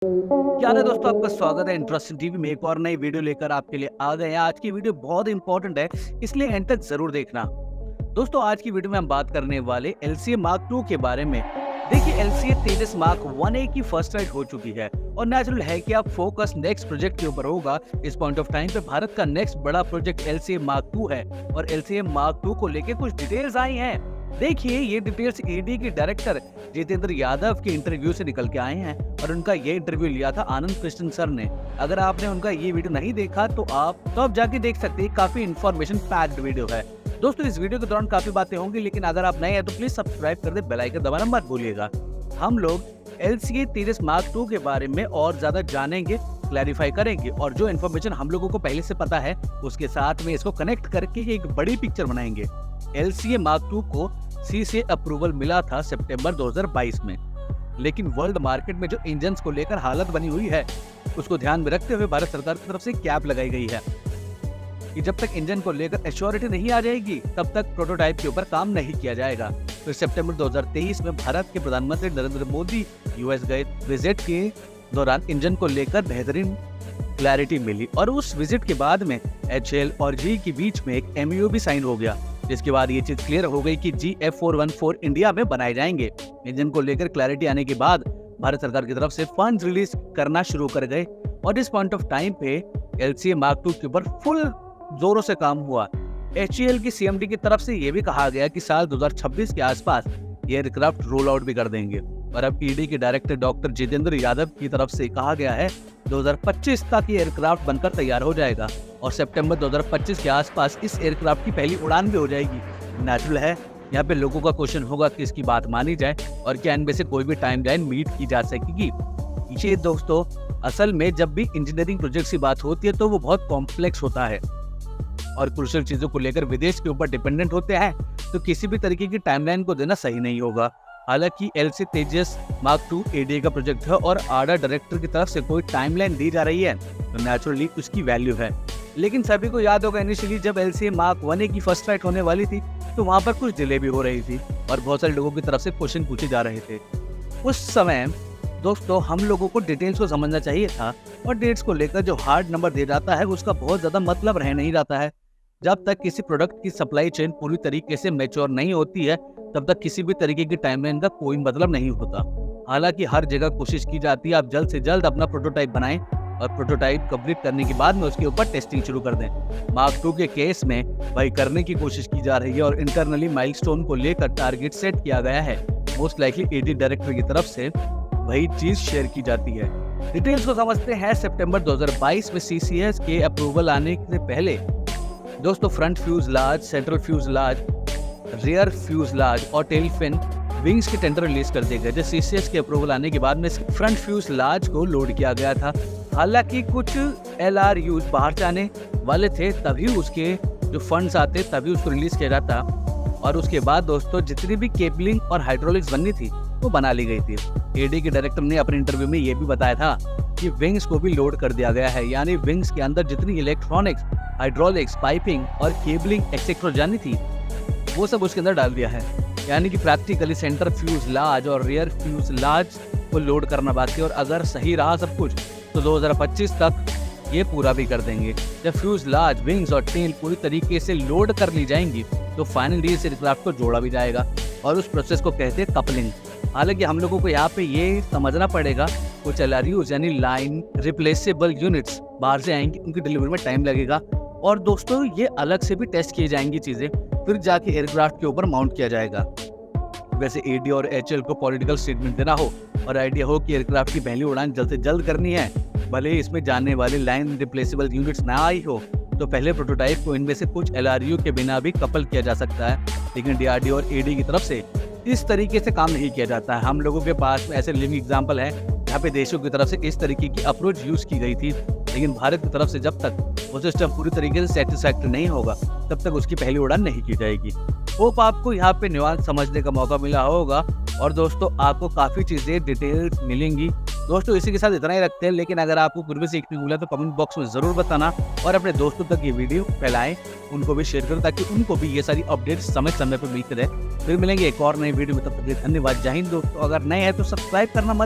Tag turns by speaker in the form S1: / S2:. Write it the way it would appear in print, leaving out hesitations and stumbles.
S1: क्या हाल है दोस्तों, आपका स्वागत है इंटरेस्टिंग टीवी में। एक और नई वीडियो लेकर आपके लिए आ गए हैं। आज की वीडियो बहुत इंपॉर्टेंट है, इसलिए एंड तक जरूर देखना। दोस्तों, आज की वीडियो में हम बात करने वाले LCA Mark II के बारे में। देखिए, LCA तेजस Mark 1A की फर्स्ट राइड हो चुकी है और नेचुरल है कि आप फोकस नेक्स्ट प्रोजेक्ट के ऊपर होगा। इस पॉइंट ऑफ टाइम पे भारत का नेक्स्ट बड़ा प्रोजेक्ट LCA Mark II है और LCA Mark II को लेके कुछ डिटेल्स आई हैं। देखिए, ये डिटेल्स ईडी के डायरेक्टर जितेंद्र यादव के इंटरव्यू से निकल के आए हैं और उनका ये इंटरव्यू लिया था आनंद कृष्ण सर ने। अगर आपने उनका ये वीडियो नहीं देखा तो आप जाके देख सकते हैं। काफी इन्फॉर्मेशन पैक्ड वीडियो है। दोस्तों, इस वीडियो के दौरान काफी बातें होंगी, लेकिन अगर आप नए हैं तो प्लीज सब्सक्राइब कर दे, बेल आइकन दबाना मत भूलिएगा। हम लोग LCA तेजस Mark II के बारे में और ज्यादा जानेंगे, क्लैरिफाई करेंगे और जो इन्फॉर्मेशन हम लोगों को पहले से पता है उसके साथ में इसको कनेक्ट करके एक बड़ी पिक्चर बनाएंगे। LCA Mark II को सी से अप्रूवल मिला था सितंबर 2022 में, लेकिन वर्ल्ड मार्केट में जो इंजन को लेकर हालत बनी हुई है उसको ध्यान में रखते हुए भारत सरकार की तरफ से कैप लगाई गई है कि जब तक इंजन को लेकर एश्योरिटी नहीं आ जाएगी तब तक प्रोटोटाइप के ऊपर काम नहीं किया जाएगा। तो सितंबर 2023 में भारत के प्रधानमंत्री नरेंद्र मोदी यूएस गए। विजिट के दौरान इंजन को लेकर बेहतरीन क्लैरिटी मिली और उस विजिट के बाद में HAL और GE के बीच में एक MOU भी साइन हो गया, जिसके बाद ये चीज क्लियर हो गई कि GF414 इंडिया में बनाए जाएंगे। इंजन को लेकर क्लैरिटी आने के बाद भारत सरकार की तरफ से फंड रिलीज करना शुरू कर गए और इस पॉइंट ऑफ टाइम पे LCA Mark II के ऊपर फुल जोरों से काम हुआ। HAL की CMD की तरफ से ये भी कहा गया कि साल 2026 के आसपास ये एयरक्राफ्ट रोल आउट भी कर देंगे और अब ईडी के डायरेक्टर डॉक्टर जितेंद्र यादव की तरफ से कहा गया है 2025 तक ये एयरक्राफ्ट बनकर तैयार हो जाएगा और सितंबर 2025 के आसपास इस एयरक्राफ्ट की पहली उड़ान भी हो जाएगी। नेचुरल है, यहाँ पे लोगों का क्वेश्चन होगा कि इसकी बात मानी जाए और क्या इनमें से कोई भी टाइमलाइन मीट की जा सकेगी। ये दोस्तों, असल में जब भी इंजीनियरिंग प्रोजेक्ट की बात होती है तो वो बहुत कॉम्प्लेक्स होता है और क्रूशियल चीजों को लेकर विदेश के ऊपर डिपेंडेंट होते हैं, तो किसी भी तरीके की टाइमलाइन को देना सही नहीं होगा। हालांकि LCA तेजस Mark II ADA का प्रोजेक्ट है और आर्डर डायरेक्टर की तरफ से कोई टाइमलाइन दी जा रही है तो नेचुरली उसकी वैल्यू है। लेकिन सभी को याद होगा इनिशियली जब LCA Mark 1A की फर्स्ट राइड होने वाली थी तो वहां पर कुछ डिले भी हो रही थी और बहुत सारे लोगों की तरफ से क्वेश्चन पूछे जा रहे थे। उस समय दोस्तों हम लोगों को डिटेल्स को समझना चाहिए था और डेट्स को लेकर जो हार्ड नंबर दे जाता है उसका बहुत ज्यादा मतलब रह नहीं जाता है। जब तक किसी प्रोडक्ट की सप्लाई चेन पूरी तरीके से मैच्योर नहीं होती है तब तक किसी भी तरीके की टाइमलाइन का कोई मतलब नहीं होता। हालांकि हर जगह कोशिश की जाती है आप जल्द से जल्द अपना प्रोटोटाइप बनाएं और प्रोटोटाइप कंप्लीट करने के बाद में उसके ऊपर टेस्टिंग शुरू कर दें। Mark II के केस में वही करने की कोशिश की जा रही है और इंटरनली माइलस्टोन को लेकर टारगेट सेट किया गया है। मोस्ट लाइकली ईडी डायरेक्टर की तरफ से वही चीज शेयर की जाती है। डिटेल्स को समझते हैं। सितंबर 2022 में CCS के अप्रूवल आने से पहले दोस्तों front fuselage, central fuselage, rear fuselage और टेल फिन विंग्स के टेंडर रिलीज कर दिए गए थे। CCS के अप्रूवल आने के बाद में फ्रंट फ्यूजलाज को लोड किया गया था। हालांकि कुछ LRUs बाहर से आने वाले थे, तभी उसके जो फंड्स आते तभी उसको रिलीज किया जाता और उसके बाद दोस्तों जितनी भी केबलिंग और हाइड्रोलिक्स बननी थी वो बना ली गई थी। एडी के डायरेक्टर ने अपने इंटरव्यू में ये भी बताया था कि विंग्स को भी लोड कर दिया गया है, यानी विंग्स के अंदर जितनी इलेक्ट्रॉनिक्स, हाइड्रोलिक्स, पाइपिंग और केबलिंग एक्सेट्रा जानी थी वो सब उसके अंदर डाल दिया है। यानी कि प्रैक्टिकली सेंटर फ्यूजलाज और रियर फ्यूजलाज को लोड करना बाकी है और अगर सही रहा सब कुछ तो 2025 तक ये पूरा भी कर देंगे। जब फ्यूजलाज, विंग्स और टेल पूरी तरीके से लोड कर ली जाएंगी तो फाइनली इस एयरक्राफ्ट को जोड़ा भी जाएगा और उस प्रोसेस को कहते हैं कपलिंग। हालांकि हम लोगों को यहाँ पे ये समझना पड़ेगा कुछ LRUs यानी लाइन रिप्लेसेबल यूनिट्स बाहर से आएंगी, उनकी डिलीवरी में टाइम लगेगा और दोस्तों ये अलग से भी टेस्ट की जाएंगी चीजें, फिर जाके एयरक्राफ्ट के ऊपर माउंट किया जाएगा। वैसे AD और HAL को पॉलिटिकल स्टेटमेंट देना हो और आइडिया हो कि एयरक्राफ्ट की पहली उड़ान जल्द से जल्द करनी है, भले ही इसमें जाने वाली लाइन रिप्लेसेबल यूनिट्स ना आई हो, तो पहले प्रोटोटाइप को इनमें से कुछ LRU के बिना भी कपल किया जा सकता है। लेकिन DRDO और AD की तरफ से इस तरीके से काम नहीं किया जाता है। हम लोगों के पास में ऐसे लिविंग एग्जाम्पल है जहाँ पे देशों की तरफ से इस तरीके की अप्रोच यूज की गई थी, लेकिन भारत की तरफ से जब तक वो सिस्टम पूरी तरीके से सेटिस्फैक्टरी नहीं होगा तब तक उसकी पहली उड़ान नहीं की जाएगी। होप आपको यहाँ पे न्यूआंस समझने का मौका मिला होगा और दोस्तों आपको काफी चीजें डिटेल्स मिलेंगी। दोस्तों इसी के साथ इतना ही रखते हैं, लेकिन अगर आपको कुछ भी सीखने को मिला तो कमेंट बॉक्स में जरूर बताना और अपने दोस्तों तक ये वीडियो फैलाएं, उनको भी शेयर करो ताकि उनको भी ये सारी अपडेट्स समय समय पर मिलते रहे। फिर मिलेंगे एक और नई वीडियो में, तब तक धन्यवाद। जय हिंद दोस्तों। अगर नए हैं तो सब्सक्राइब करना मत